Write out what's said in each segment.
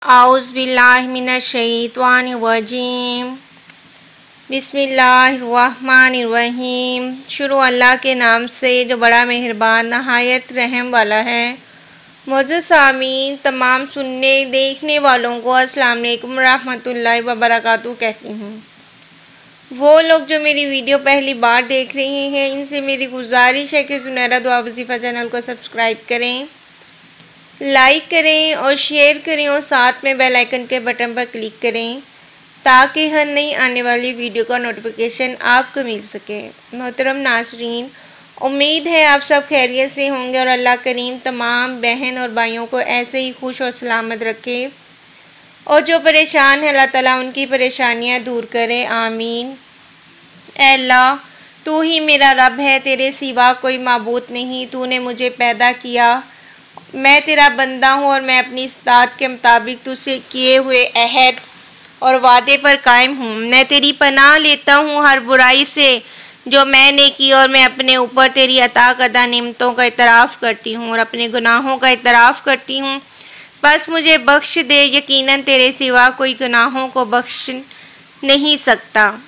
आउज़बिल्लाहिमिनश्शैतानिर्रजीम बिस्मिल्लाहिर्रहमानिर्रहीम। शुरू अल्लाह के नाम से जो बड़ा मेहरबान नहायत रहम वाला है। मोअज़्ज़ज़ सामीन, तमाम सुनने देखने वालों को अस्सलाम वालेकुम रहमतुल्लाहि व बरकातुहू कहती हूँ। वो लोग जो मेरी वीडियो पहली बार देख रहे हैं, इनसे मेरी गुजारिश है कि सुनहरा दुआ वजीफ़ा चैनल को सब्सक्राइब करें, लाइक करें और शेयर करें और साथ में बेल आइकन के बटन पर क्लिक करें ताकि हर नई आने वाली वीडियो का नोटिफिकेशन आपको मिल सके। मोहतरम नाज़रीन, उम्मीद है आप सब खैरियत से होंगे और अल्लाह करीम तमाम बहन और भाइयों को ऐसे ही खुश और सलामत रखे और जो परेशान है अल्लाह ताला उनकी परेशानियां दूर करे, आमीन। ऐ अल्लाह, तू ही मेरा रब है, तेरे सिवा कोई माबूद नहीं। तूने मुझे पैदा किया, मैं तेरा बंदा हूँ और मैं अपनी इस्तात के मुताबिक तुझसे किए हुए अहद और वादे पर कायम हूँ। मैं तेरी पनाह लेता हूँ हर बुराई से जो मैंने की और मैं अपने ऊपर तेरी अता करदा नेमतों का इतराफ़ करती हूँ और अपने गुनाहों का इतराफ़ करती हूँ। बस मुझे बख्श दे, यकीनन तेरे सिवा कोई गुनाहों को बख्श नहीं सकता।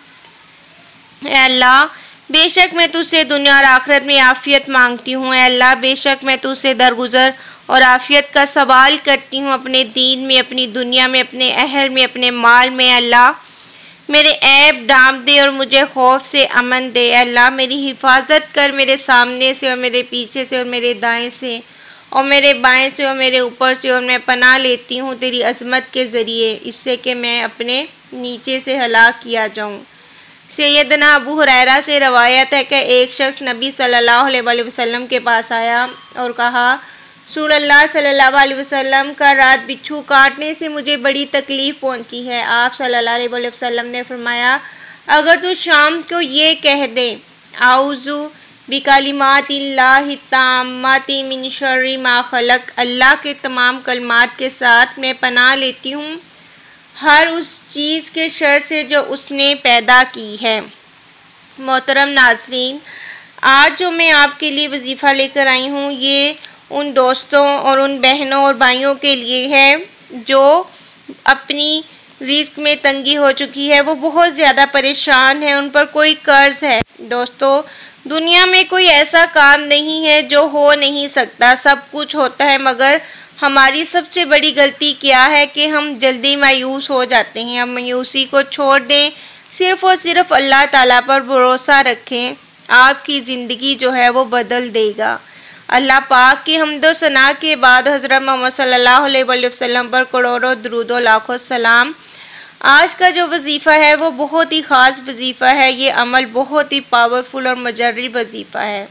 ऐ अल्लाह, बेशक मैं तुझसे दुनिया और आखिरत में आफ़ियत मांगती हूँ। ऐ अल्लाह, बेशक मैं तुझसे दरगुजर और आफ़ियत का सवाल करती हूँ, अपने दीन में, अपनी दुनिया में, अपने अहल में, अपने माल में। अल्लाह, मेरे ऐब ढांप दे और मुझे खौफ से अमन दे। अल्लाह, मेरी हिफाजत कर, मेरे सामने से और मेरे पीछे से और मेरे दाएं से और मेरे बाएं से और मेरे ऊपर से। और मैं पनाह लेती हूँ तेरी अज़मत के ज़रिए इससे कि मैं अपने नीचे से हलाक किया जाऊँ। सैयदना अबू हुरैरा से रवायत है कि एक शख्स नबी सल्लल्लाहु अलैहि वसल्लम के पास आया और कहा, रसूलुल्लाह सल्लल्लाहु अलैहि वसल्लम का रात बिच्छू काटने से मुझे बड़ी तकलीफ़ पहुंची है। आप सल्लल्लाहु अलैहि वसल्लम ने फरमाया, अगर तू शाम को ये कह दे, आऊज़ु बिकलिमातिल्लाहि ताम्माति मिन शर्रि मा खलक, अल्लाह के तमाम कलमात के साथ मैं पनाह लेती हूँ हर उस चीज़ के शर से जो उसने पैदा की है। मोहतरम नाज़रीन, आज जो मैं आपके लिए वजीफ़ा लेकर आई हूँ ये उन दोस्तों और उन बहनों और भाइयों के लिए है जो अपनी रिस्क में तंगी हो चुकी है, वो बहुत ज़्यादा परेशान है, उन पर कोई कर्ज है। दोस्तों, दुनिया में कोई ऐसा काम नहीं है जो हो नहीं सकता, सब कुछ होता है, मगर हमारी सबसे बड़ी गलती क्या है कि हम जल्दी मायूस हो जाते हैं। हम मायूसी को छोड़ दें, सिर्फ़ और सिर्फ अल्लाह ताला पर भरोसा रखें, आपकी ज़िंदगी जो है वो बदल देगा। अल्लाह पाक की हम्दो सना के बाद हज़रत मोहम्मद सल्लल्लाहु अलैहि वसल्लम पर करोड़ों दुरूदो लाखों सलाम। आज का जो वजीफ़ा है वो बहुत ही ख़ास वजीफ़ा है। ये अमल बहुत ही पावरफुल और मुजर्रिब वजीफ़ा है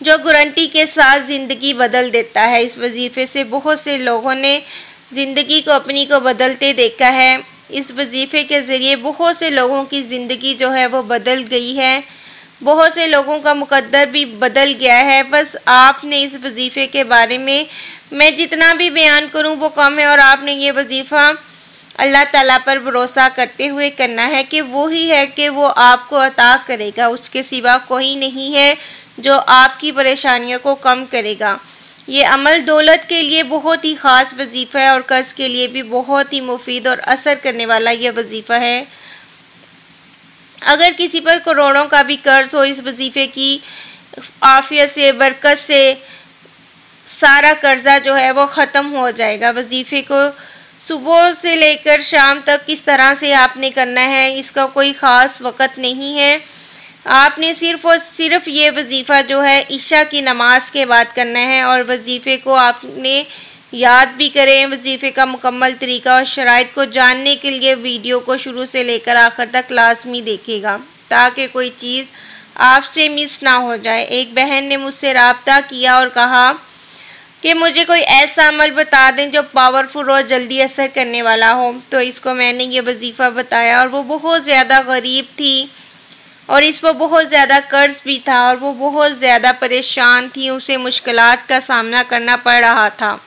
जो गारंटी के साथ ज़िंदगी बदल देता है। इस वजीफ़े से बहुत से लोगों ने ज़िंदगी को अपनी को बदलते देखा है। इस वजीफ़े के ज़रिए बहुत से लोगों की ज़िंदगी जो है वो बदल गई है, बहुत से लोगों का मुकद्दर भी बदल गया है। बस आपने इस वजीफ़े के बारे में मैं जितना भी बयान करूं वो कम है और आपने ये वजीफ़ा अल्लाह ताला पर भरोसा करते हुए करना है कि वो ही है कि वो आपको अता करेगा, उसके सिवा कोई नहीं है जो आपकी परेशानियों को कम करेगा। ये अमल दौलत के लिए बहुत ही ख़ास वजीफ़ा है और कर्ज़ के लिए भी बहुत ही मुफीद और असर करने वाला यह वजीफ़ा है। अगर किसी पर करोड़ों का भी कर्ज हो, इस वजीफ़े की आफियत से, बरकत से सारा कर्जा जो है वो ख़त्म हो जाएगा। वजीफ़े को सुबह से लेकर शाम तक किस तरह से आपने करना है, इसका कोई ख़ास वक़्त नहीं है। आपने सिर्फ़ और सिर्फ ये वजीफ़ा जो है इशा की नमाज के बाद करना है और वजीफ़े को आपने याद भी करें। वजीफ़े का मुकम्मल तरीका और शराइत को जानने के लिए वीडियो को शुरू से लेकर आखिर तक लाजमी देखिएगा ताकि कोई चीज़ आपसे मिस ना हो जाए। एक बहन ने मुझसे रब्ता किया और कहा कि मुझे कोई ऐसा अमल बता दें जो पावरफुल और जल्दी असर करने वाला हो। तो इसको मैंने ये वजीफ़ा बताया और वो बहुत ज़्यादा गरीब थी और इस पर बहुत ज़्यादा कर्ज भी था और वो बहुत ज़्यादा परेशान थी, उसे मुश्किलात का सामना करना पड़ रहा था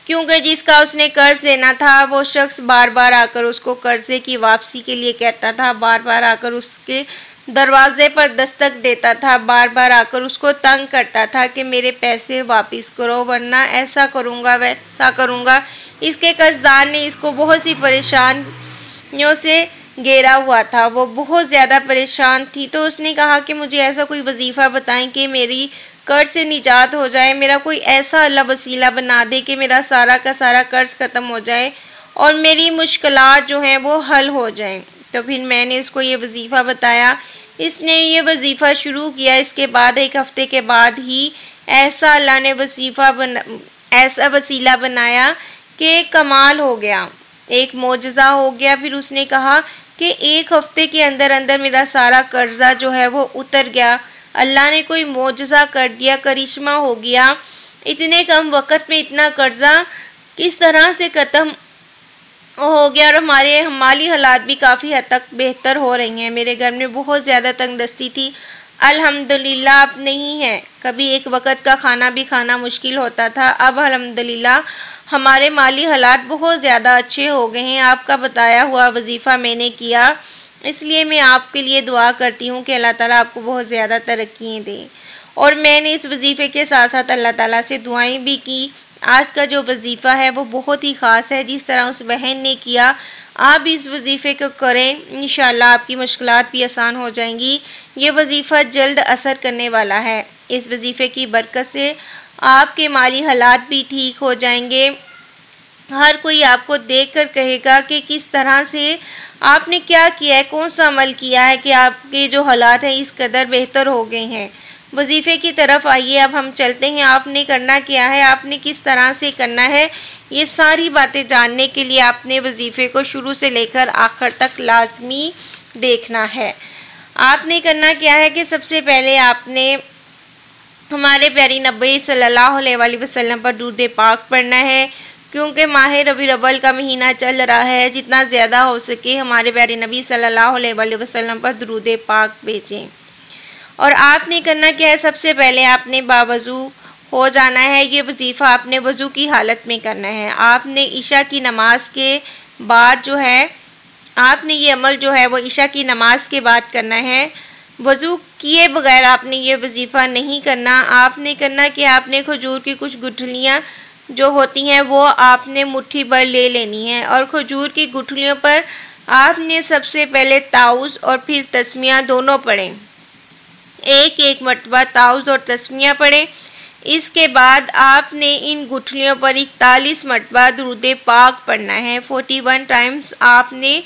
क्योंकि जिसका उसने कर्ज देना था वो शख्स बार बार आकर उसको कर्जे की वापसी के लिए कहता था, बार बार आकर उसके दरवाजे पर दस्तक देता था, बार बार आकर उसको तंग करता था कि मेरे पैसे वापस करो वरना ऐसा करूँगा वैसा करूँगा। इसके कर्जदार ने इसको बहुत सी परेशानियों से घेरा हुआ था। वो बहुत ज़्यादा परेशान थी, तो उसने कहा कि मुझे ऐसा कोई वजीफ़ा बताएं कि मेरी कर्ज से निजात हो जाए, मेरा कोई ऐसा अल्लाह वसीला बना दे कि मेरा सारा का सारा कर्ज ख़त्म हो जाए और मेरी मुश्किलात जो हैं वो हल हो जाएं। तो फिर मैंने इसको ये वजीफ़ा बताया, इसने ये वजीफ़ा शुरू किया। इसके बाद एक हफ़्ते के बाद ही ऐसा अल्लाह ने ऐसा वसीला बनाया कि कमाल हो गया, एक मोजज़ा हो गया। फिर उसने कहा कि एक हफ़्ते के अंदर अंदर मेरा सारा कर्जा जो है वो उतर गया। अल्लाह ने कोई मोजज़ा कर दिया, करिश्मा हो गया। इतने कम वक़्त में इतना कर्जा किस तरह से ख़त्म हो गया और हमारे माली हालात भी काफ़ी हद तक बेहतर हो रही हैं। मेरे घर में बहुत ज़्यादा तंगदस्ती थी, अल्हम्दुलिल्लाह अब नहीं है। कभी एक वक़्त का खाना भी खाना मुश्किल होता था, अब अल्हम्दुलिल्लाह हमारे माली हालात बहुत ज़्यादा अच्छे हो गए हैं। आपका बताया हुआ वजीफ़ा मैंने किया, इसलिए मैं आपके लिए दुआ करती हूँ कि अल्लाह ताला आपको बहुत ज़्यादा तरक्कियाँ दे। और मैंने इस वजीफ़े के साथ साथ अल्लाह ताला से दुआएं भी की। आज का जो वजीफ़ा है वो बहुत ही ख़ास है, जिस तरह उस बहन ने किया आप इस वजीफ़े को करें, इंशाअल्लाह आपकी मुश्किलात भी आसान हो जाएंगी। ये वजीफ़ा जल्द असर करने वाला है। इस वजीफ़े की बरकत से आपके माली हालात भी ठीक हो जाएंगे। हर कोई आपको देखकर कहेगा कि किस तरह से आपने क्या किया है, कौन सा अमल किया है कि आपके जो हालात हैं इस कदर बेहतर हो गए हैं। वजीफ़े की तरफ आइए, अब हम चलते हैं। आपने करना क्या है, आपने किस तरह से करना है, ये सारी बातें जानने के लिए आपने वजीफ़े को शुरू से लेकर आखिर तक लाजमी देखना है। आपने करना क्या है कि सबसे पहले आपने हमारे प्यारी नबी सल्लल्लाहु अलैहि वसल्लम पर दुरूद पाक पढ़ना है, क्योंकि माह रबीउल अव्वल का महीना चल रहा है। जितना ज़्यादा हो सके हमारे प्यारे नबी सल्लल्लाहु अलैहि वसल्लम पर दुरूद पाक भेजें। और आपने करना क्या है, सबसे पहले आपने बावज़ू हो जाना है। ये वजीफ़ा आपने वज़ू की हालत में करना है। आपने ईशा की नमाज के बाद जो है आपने ये अमल जो है वो ईशा की नमाज के बाद करना है। वज़ू किए बगैर आपने ये वजीफ़ा नहीं करना। आपने करना कि आपने खजूर की कुछ गुठलियाँ जो होती हैं वो आपने मुट्ठी भर ले लेनी है और खजूर की गुठलियों पर आपने सबसे पहले ताउज़ और फिर तस्मिया दोनों पढ़ें। एक एक मरतबा ताउज़ और तस्मिया पढ़ें। इसके बाद आपने इन गुठलियों पर 41 मरतबा दुरूद पाक पढ़ना है। 41 टाइम्स आपने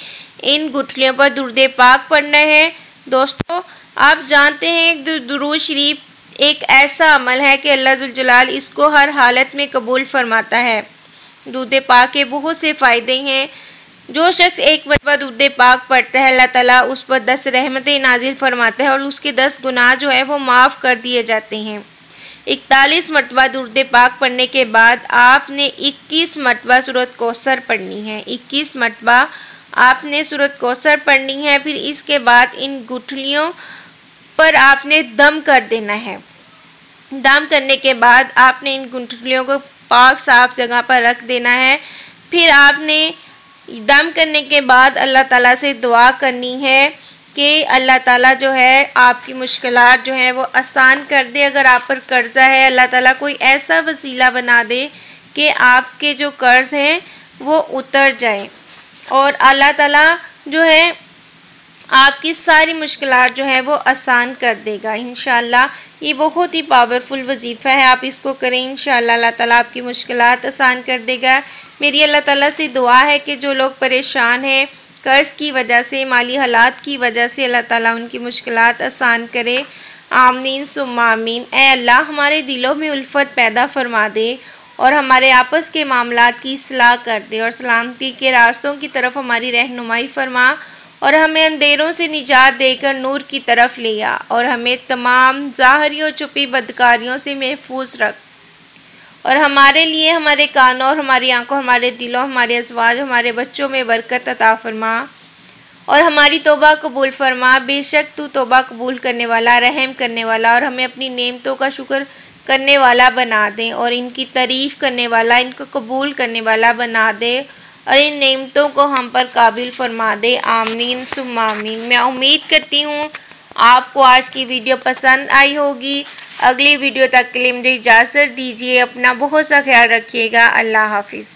इन गुठलियों पर दुरूद पाक पढ़ना है। दोस्तों, आप जानते हैं दुरूद शरीफ एक ऐसा अमल है कि अल्लाह जुल जलाल इसको हर हालत में कबूल फरमाता है। दुरूद पाक के बहुत से फ़ायदे हैं। जो शख्स एक मरतबा दुरूद पाक पढ़ता है, अल्लाह ताला उस पर 10 रहमतें नाजिल फरमाता है और उसके 10 गुनाह जो है वो माफ़ कर दिए जाते हैं। 41 मरतबा दुरूद पाक पढ़ने के बाद आपने 21 मरतबा सूरत कौसर पढ़नी है। 21 मरतबा आपने सूरत कौसर पढ़नी है। फिर इसके बाद इन गुठलियों पर आपने दम कर देना है। दम करने के बाद आपने इन गुठलियों को पाक साफ जगह पर रख देना है। फिर आपने दम करने के बाद अल्लाह ताला से दुआ करनी है कि अल्लाह ताला जो है आपकी मुश्किलात जो है वो आसान कर दे। अगर आप पर कर्ज़ा है, अल्लाह ताला कोई ऐसा वसीला बना दे कि आपके जो कर्ज़ हैं वो उतर जाए और अल्लाह ताला जो है आपकी सारी मुश्किलात जो है वो आसान कर देगा इंशाअल्लाह। ये बहुत ही पावरफुल वजीफ़ा है, आप इसको करें, इंशाअल्लाह अल्लाह ताला आपकी मुश्किलात आसान कर देगा। मेरी अल्लाह ताला से दुआ है कि जो लोग परेशान हैं कर्ज़ की वजह से, माली हालात की वजह से, अल्लाह ताला उनकी मुश्किलात आसान करे। आमीन सुम्मा आमीन। ऐ अल्लाह हमारे दिलों में उल्फत पैदा फरमा दे और हमारे आपस के मामलात की इस्लाह कर दे और सलामती के रास्तों की तरफ हमारी रहनुमाई फरमा और हमें अंधेरों से निजात देकर नूर की तरफ ले आ और हमें तमाम ज़ाहरी और छुपी बदकारियों से महफूज रख और हमारे लिए, हमारे कानों और हमारी आंखों, हमारे दिलों, हमारे अज़वाज, हमारे बच्चों में बरकत अता फरमा और हमारी तौबा कबूल फरमा। बेशक तू तौबा कबूल करने वाला, रहम करने वाला और हमें अपनी नेमतों का शुक्र करने वाला बना दे और इनकी तारीफ़ करने वाला, इनको कबूल करने वाला बना दे और इन नेमतों को हम पर काबिल फरमा दे। आमीन सुम्मा आमीन। मैं उम्मीद करती हूँ आपको आज की वीडियो पसंद आई होगी। अगली वीडियो तक के लिए मुझे इजाज़त दीजिए। अपना बहुत सा ख्याल रखिएगा। अल्लाह हाफिज़।